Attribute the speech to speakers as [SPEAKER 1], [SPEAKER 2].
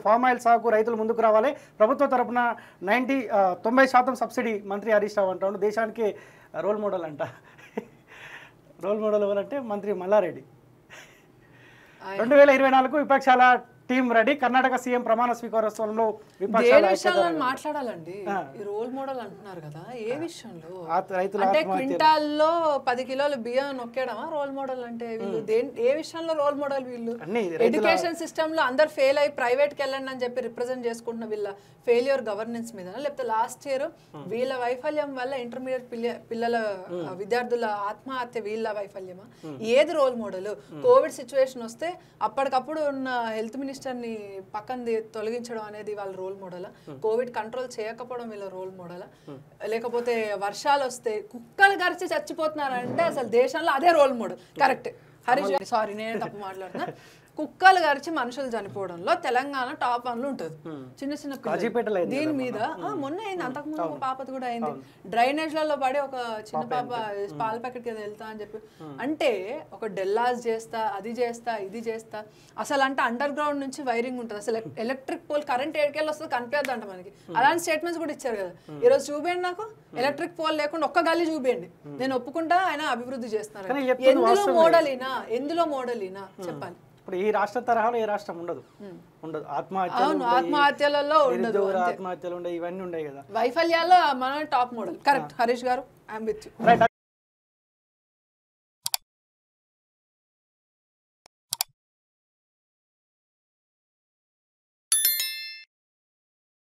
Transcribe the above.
[SPEAKER 1] Palm oil సాగుకు రైతులు ముందుకు రావాలి. ప్రభుత్వ తరపున 90% సబ్సిడీ మంత్రి హరీష్ రావు అంటాడు. దేశానికి రోల్ మోడల్ అంట. రోల్ మోడల్ ఎవరంటే మంత్రి మల్లారెడ్డి. 2024 విపక్షాల టీం రెడీ. కర్ణాటక సీఎం ప్రమాణ స్వీకారోత్సవంలో
[SPEAKER 2] విషయాలను మాట్లాడాలండి. ఈ రోల్ మోడల్ అంటున్నారు కదా, ఏ విషయంలో? అంటే క్వింటాల్లో 10 కిలోల బియ్యం నొక్కేయడమా రోల్ మోడల్ అంటే? వీళ్ళు ఏ విషయంలో రోల్ మోడల్? వీళ్ళు ఎడ్యుకేషన్ సిస్టమ్ లో అందరు ఫెయిల్ అయ్యి ప్రైవేట్ కి వెళ్ళండి అని చెప్పి రిప్రజెంట్ చేసుకుంటున్న వీళ్ళ ఫెయిల్యూర్ గవర్నెన్స్ మీద, లేకపోతే లాస్ట్ ఇయర్ వీళ్ళ వైఫల్యం వల్ల ఇంటర్మీడియట్ పిల్లల విద్యార్థుల ఆత్మహత్య వీళ్ళ వైఫల్యమా? ఏది రోల్ మోడల్? కోవిడ్ సిచ్యువేషన్ వస్తే అప్పటికప్పుడు ఉన్న హెల్త్ మినిస్టర్ ని పక్కన తొలగించడం అనేది వాళ్ళ రోల్ మోడలా? కోవిడ్ కంట్రోల్ చేయకపోవడం వీళ్ళ రోల్ మోడలా? లేకపోతే వర్షాలు వస్తే కుక్కలు గరిచి చచ్చిపోతున్నారంటే అసలు దేశంలో అదే role model. Correct Harish, sorry నేనే తప్పు మాట్లాడుతున్నా. కుక్కలు గరిచి మనుషులు చనిపోవడంలో తెలంగాణ టాప్ 1లో ఉంటుంది. చిన్న చిన్న పిల్లలు దీని మీద మొన్న అయింది, అంతకుముందు ఒక పాపది కూడా అయింది. డ్రైనేజ్లలో పడి ఒక చిన్న పాప పాల ప్యాకెట్ కింద వెళ్తా అని చెప్పి. అంటే ఒక డెల్లాస్ చేస్తా, అది చేస్తా, ఇది చేస్తా. అసలు అంటే అండర్ గ్రౌండ్ నుంచి వైరింగ్ ఉంటుంది. అసలు ఎలక్ట్రిక్ పోల్ కరెంట్ ఏడుకెళ్ళి వస్తుంది కనిపించద్దు అంట మనకి. అలాంటి స్టేట్మెంట్స్ కూడా ఇచ్చారు కదా. ఈరోజు చూపించండి నాకు ఎలక్ట్రిక్ పోల్ లేకుండా ఒక్క గల్లీ చూపించండి, నేను ఒప్పుకుంటా ఆయన అభివృద్ధి చేస్తున్నారు. ఎందులో మోడల్ అయినా, ఎందులో మోడల్ అయినా చెప్పాలి.
[SPEAKER 1] ఇప్పుడు ఈ రాష్ట్ర తరహాలో ఏ రాష్ట్రం ఉండదు.
[SPEAKER 2] ఆత్మహత్యలలో ఉండదు,
[SPEAKER 1] ఆత్మహత్యలు ఉండే, ఇవన్నీ ఉన్నాయి కదా.
[SPEAKER 2] వైఫల్యాల్లో మన టాప్ మోడల్. కరెక్ట్ హరీష్ గారు, ఐఎమ్ విత్ యు.